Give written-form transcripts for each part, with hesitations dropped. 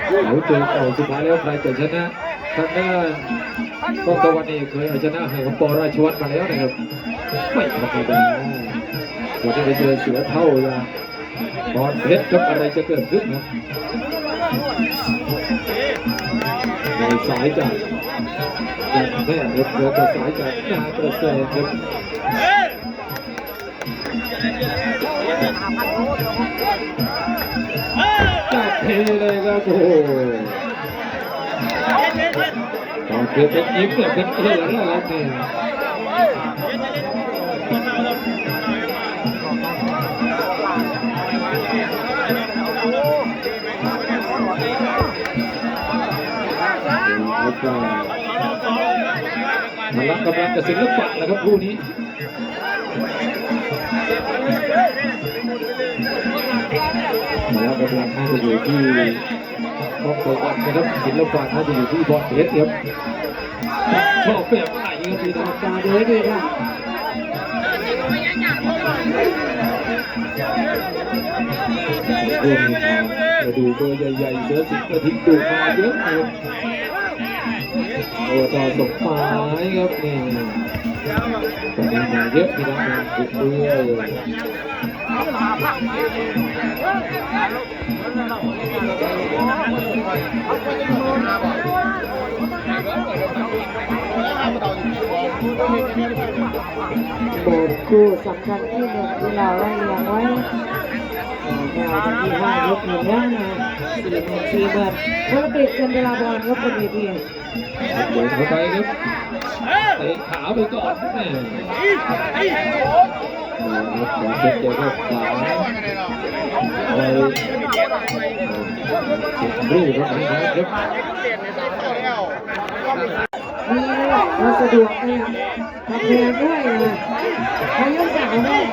เขาเจอเก่าสุดท้ายแล้วใครจะชนะทางด้านกองตะวันนี่เคยเอาชนะให้กับปอราชวัฒน์มาแล้วนะครับไม่ธรรมดาวันนี้ไปเจอเสือเท่าอย่างบอลเพชรครับอะไรจะเกิดขึ้นครับในสายจากแม่ครับเดินต่อสายจากนาประเสริฐครับจับเทเลยครับโอ้โหตอนเกิดเป็นยิ้มเนี่ยเป็นเกลือแล้วครับนี่มารับกำลังกับศิลปะนะครับคู่นี้มารับกำลังน่าจะอยู่ที่ครอบครัวนะครับศิลปะน่าจะอยู่ที่บอลเพชรครับชอบแบบไหนครับพี่น้องตาดูให้ดีครับมาดูเบอร์ใหญ่ๆเสือสิงห์กระถิ่นดูมาเยอะเลยโอ้ต่อสมหมายครับนี่ตอนนี้มาเยอะพี่น้องมาบุกด้วยโบสคู่สำคัญที่หนึ่งที่เราไล่เรียงไว้แนวที่ห้ายกหนึ่งแล้วนะ4,000โอลิมปิกเจนเดลาบอลก็เป็นเวทีโดนเข้าไปครับเตะขาไปก่อนแม่ขอเช็ดเจอครับขวาไปรูปครับนะครับนี่เราสะดวกเลยทำแรงด้วยนะพายุสาวด้วย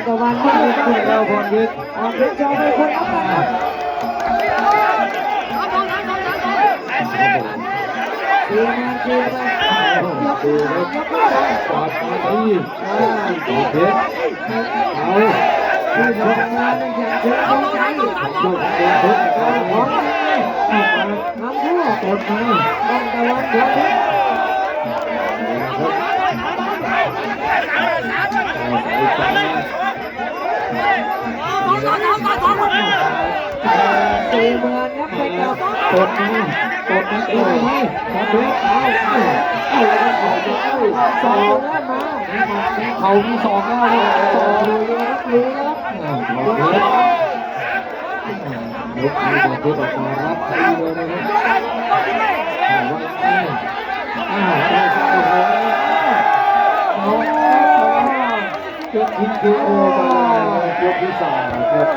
ตะวันไม่ได้คุยเราพรวิทย์ออกเป็นจอไปคนเอาไปดีนะดีนะยกขึ้นยกขึ้นปอดมาที่เพชรเอาที่ทำงานนั่นอย่างเชื่อใจยกตัวเพชรของทำทั่วกดมาต้องตะวันเดี๋ยวเพชร40,000ครับไปกับกดมาเอาเพชรสองแล้วมาเขามีสองแล้วสองเลยครับรู้แล้วยกมือบอกยกออกมารับใครเลยนะครับยกทิ้งคือโอมายกที่3ครับ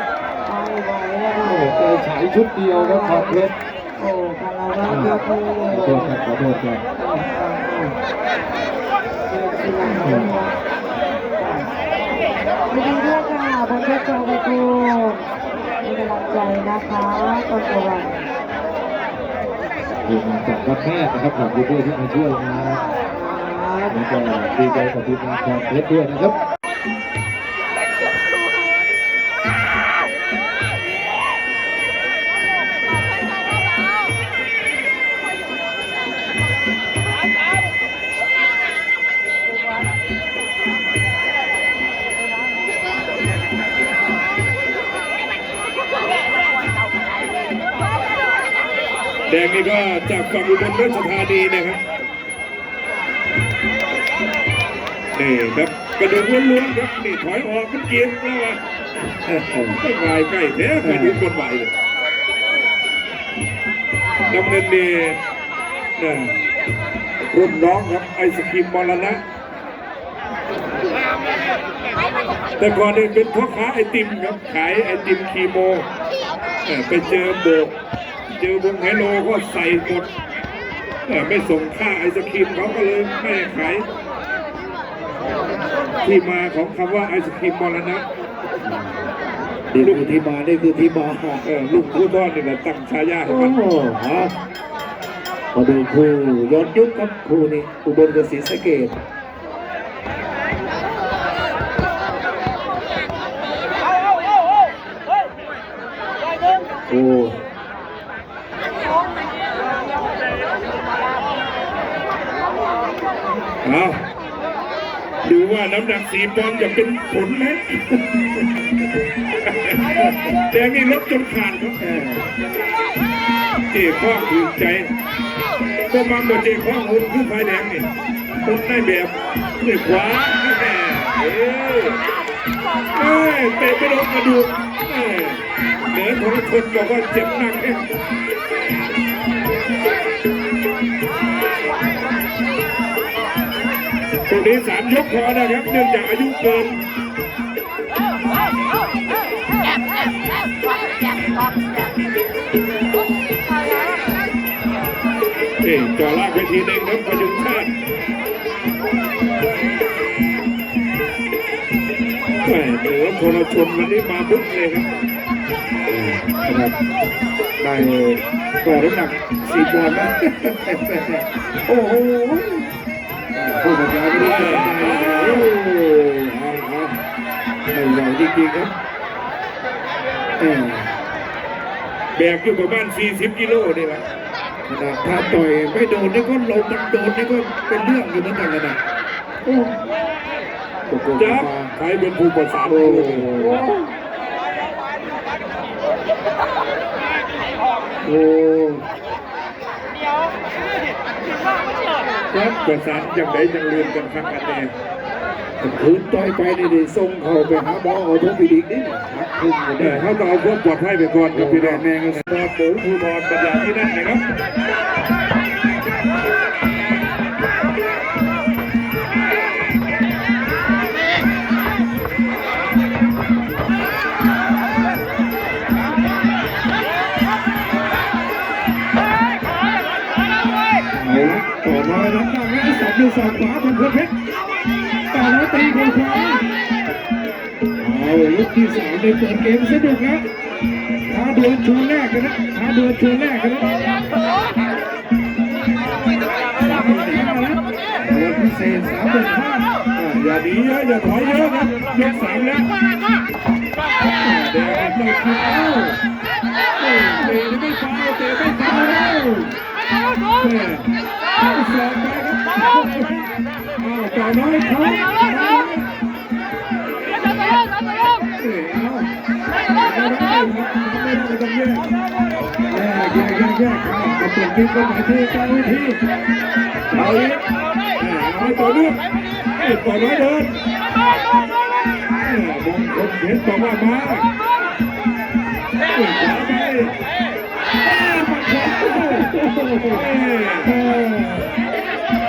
โอ้เจอฉายชุดเดียวครับพรเพชรโอ้คาราบาลยกมือขอโทษครับไม่ดีด้วยค่ะบนเพชรจอไปคูมีกำลังใจนะคะต้นตะวันทีมงานจากรับแพทย์นะครับขอบคุณด้วยที่มาช่วยนะแล้วก็ดีใจกับทีมงานพรเพชรด้วยนะครับแดงนี่ก็จากฝั่งอุบลราชธานีนะครับนี่ครับกระดูกล้วนๆครับนี่ถอยออกมันเกียงแล้ววะไม่ไหวใกล้แท้กระดูกคนไหวเลยน้ำเงินนี่รุ่นน้องครับไอศครีมมรณะแต่ก่อนนี่เป็นพ่อค้าไอติมครับขายไอติมคีโมไปเจอโบกเจอวงไฮโลก็ใส่หมดไม่ส่งค่าไอศครีมเขาก็เลยไม่ขายที่มาของคำว่าไอศครีมมรณะ นี่คือที่มานี่คือที่มา ลูกผู้ทอดนี่แหละตั้งฉายาให้ โอ้ มัน โหมาดูคู่ย้อนยุคครับคู่นี้อุบลกับศรีสะเกษโอ้ เอาดูว่าน้ำหนัก4 ปอนด์จะเป็นผลไหม แต่นี่ลดจนขาดครับเจ๊ข้องถูกใจก็มากับเจ๊ข้องหุ่นคือไฟแดงนี่หุ่นได้แบบด้วยขวาแม่เตะไปโดนกระดูกเหนือของคนบอกว่าเจ็บหนักเองตรงนี้3 ยกพอนะครับเนื่องจากอายุเกินจอลากไปทีหนึ่งครับพยุงชาติเหนือพลชนวันนี้มาบุกเลยครับครับได้ก็น้ำหนัก4 ปอนด์นะโอ้โหผู้บรรยายไม่ได้โอ้โหไม่ไหวจริงๆครับแบกอยู่ประมาณ40 กิโลนี่แหละขนาดถ้าต่อยไม่โดนนี่ก็ลงมันโดนนี่ก็เป็นเรื่องอยู่เหมือนกันนะโอ้จับใครเป็นผู้ประสานโอ้ครับประสานอย่างไรยังเรียนกันครั้งกันเองคืนต่อยไปนี่ส่งเขาไปหาหมอเอาทุกปีดีนี่ครับคืนเนี่ยเขาต้องเอาพวกปลอดภัยไปก่อนกับพี่แดงแมงครับปู่ภูธรปัญญาที่นั่นนะครับต่อมารับหน้าให้สับด้วยศอกขวาของเพชรต่อแล้วตีของขวาเอาลูกที่3ได้เปิดเกมสนุกนะท้าดวลชวนแรกกันนะท้าดวลชวนแรกกันนะวันพิเศษ35,000อย่าดีเยอะอย่าถอยเยอะครับยก3แล้วเดี๋ยวต้องคิดเอาเตะไม่ฟาวเตะไม่ฟาวแล้วสอบไปครับต่อน้อยเขาแยกเอาเปลี่ยนทีก็หมายที่เจ้าที่เอาอีกเอาต่อเนื่องต่อน้อยเดินมงคลเพชรบอกว่ามา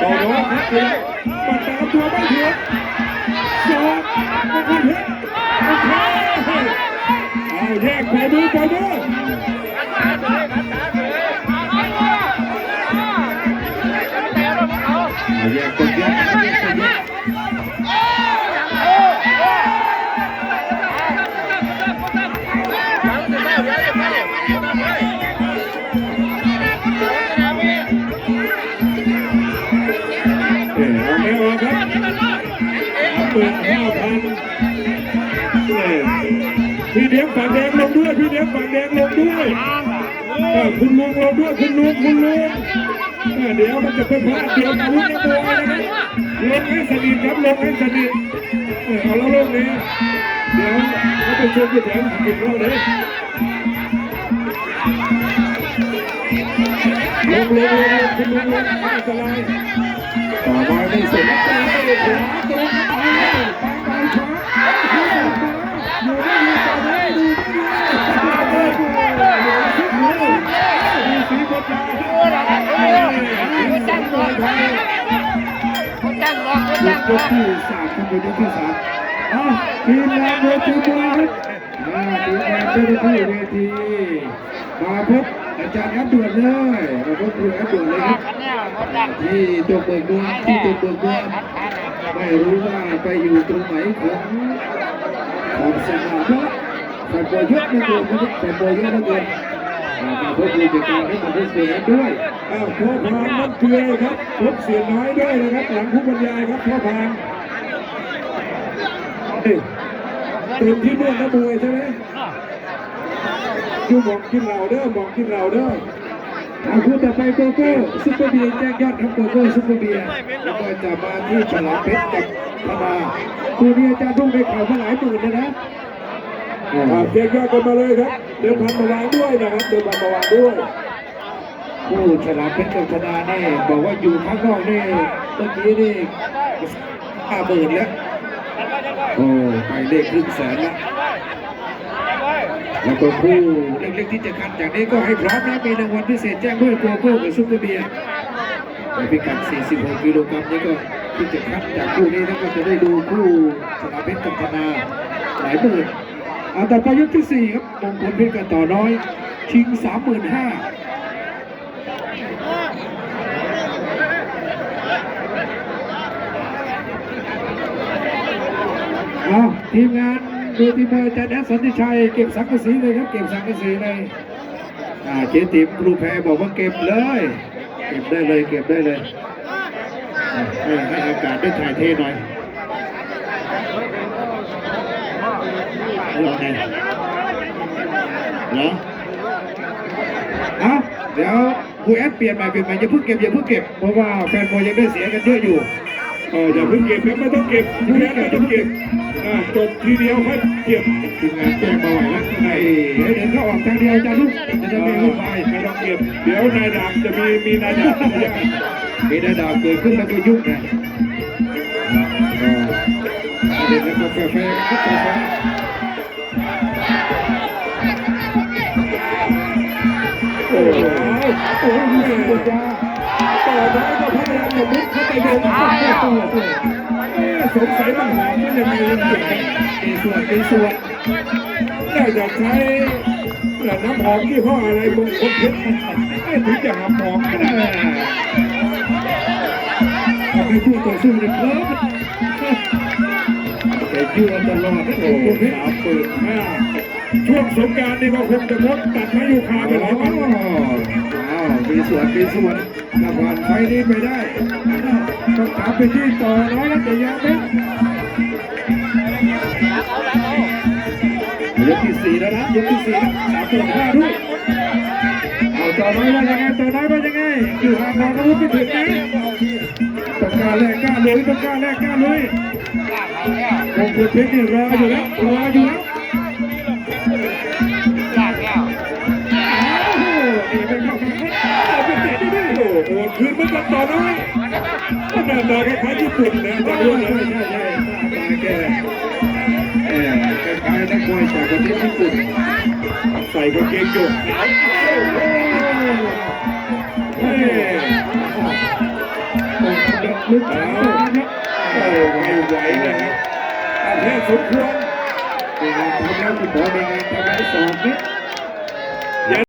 ต่อน้อยครับปัดตามตัวไม่ถึงสองมงคลเพชรเอาแยกไปดูไปดูแยกคนแยกพี่เลี้ยงฝั่งแดงลงด้วยพี่เลี้ยงฝั่งแดงลงด้วยคุณลุงลงด้วยคุณลุงเดี๋ยวมันจะเป็นพลาดเดียวกับลูกนักมวยนะครับลงให้สนิทครับลงให้สนิทเอาแล้วลงนี้เดี๋ยวเขาไปชมที่แถมกินเราเลยลงคุณลุงอันตรายต่อมาไม่สนใจขวาตรงยกที่3ครับยกที่3ทีมงานเวทีบอลครับทีมงานเจ้าหน้าที่เวทีมาพบอาจารย์แอดด่วนเลยมาพบครูแอดด่วนเลยครับที่ตัวเบิกเมืองไม่รู้ว่าไปอยู่ตรงไหนของสนาม แฟนบอลเยอะเหลือเกินนะครับแฟนบอลเยอะเหลือเกินมาพบผู้จัดการให้มาพูดคุยกันด้วย พ่อพานน้ำเกลือครับพบเสียน้อยด้วยนะครับหลังผู้บรรยายครับพ่อพานเต็มที่นวดนักมวยใช่ไหมยูบอกกินเหล้าเด้อบอกกินเหล้าเด้อ เอาคู่ต่อไปโกโก้ซุปเปอร์เบียร์แจ้งยอดครับโกโก้ซุปเปอร์เบียร์แล้วก็จะมาที่ฉลามเพชรกับธนาคู่นี้อาจารย์รุ่งได้ข่าวมาหลายหมื่นเลยนะ เทียบยอดกันมาเลยครับเดินพันมาวางด้วยนะครับเดินพันมาวางด้วย คู่ฉลามเพชรกับธนานี่บอกว่าอยู่ข้างนอกนี่เมื่อกี้นี่50,000แล้วโอ้ไปเลขครึ่งแสนแล้วแล้วก็คู่เล็กๆที่จะคัดจากนี้ก็ให้พร้อมนะมีรางวัลพิเศษแจ้งด้วยโกโก้กับซุปเปอร์เบียร์ในพิกัด46กิโลกรัมนี่ก็ที่จะคัดจากคู่นี้แล้วก็จะได้ดูคู่ฉลามเพชรกับธนาหลายหมื่นเอาต่อไปยกที่4ครับมงคลเพชรกับต่อน้อยชิง 35,000เอาทีมงานดูทีมมวยอาจารย์แอดสันติชัยเก็บสังกะสีเลยครับเก็บสังกะสีเลยเจ๊ติ๋มครูแพรบอกว่าเก็บเลยเก็บได้เลยเก็บได้เลยให้อากาศได้ถ่ายเทหน่อยรอไงเหรอเอาเดี๋ยวครูแอดเปลี่ยนใหม่อย่าเพิ่งเก็บเพราะว่าแฟนมวยยังได้เสียกันเยอะอยู่ อย่าเพิ่งเก็บครับไม่ต้องเก็บผู้แพ้ไม่ต้องเก็บจบทีเดียวค่อยเก็บ ทีมงานแจ้งมาไหวแล้วให้เดินเข้าออกทางเดียวจะลุกจะได้ไม่วุ่นวาย ไม่ต้องเก็บเดี๋ยวนายดาบจะมีนายดาบ มีได้ดาวเกิดขึ้นแล้วก็ยุ่งนะเด็กแล้วก็แฟร์ครับแฟร์โอ้ยโอ้ยมีเสียงบนยา ต่อไปก็พยายามจะมุดเข้าไปโดนสงสัยมันหอมมันยังไงยังเก็บ มีส่วน น่าจะใช้น้ำหอมยี่ห้ออะไรมงคลเพชรถึงจะหอมขนาดนั้น ทำให้คู่ต่อสู้เนี่ยเคลิ้มแต่ยั่วตลอดนะ โอ้ โอ้ โห โห 3,500ช่วงสงการนี่ก็คงจะพดตัดไม้ยูคาไปหลายวัน มีส่วนถ้าผ่านไฟนี้ไปได้ต้องกลับไปที่ต่อน้อยแล้วแต่ยังไม่ยกที่4แล้วนะยกที่43-5ด้วยเอาต่อน้อยว่ายังไงอยู่ห่างมองอาวุธไม่ถึงนะต้องกล้าแลกกล้าลุยมงคลเพชรนี่รออยู่แล้วนี่เป็นข้าวเอาไปเตะได้ด้วย โอ้โหคืนมันกันต่อน้อยหน้าตาคล้ายๆญี่ปุ่นนะตอนนี้เลย ใช่หน้าตาแกคล้ายๆนักมวยจากประเทศญี่ปุ่น ใส่กางเกงโยกขาวเฮ้ย ลึก เอา ครับ โอ้ไม่ไหวนะครับอาเพศสมควร มีงานทำแล้วคุณหมอมีงานทำแล้วสอบเนี่ย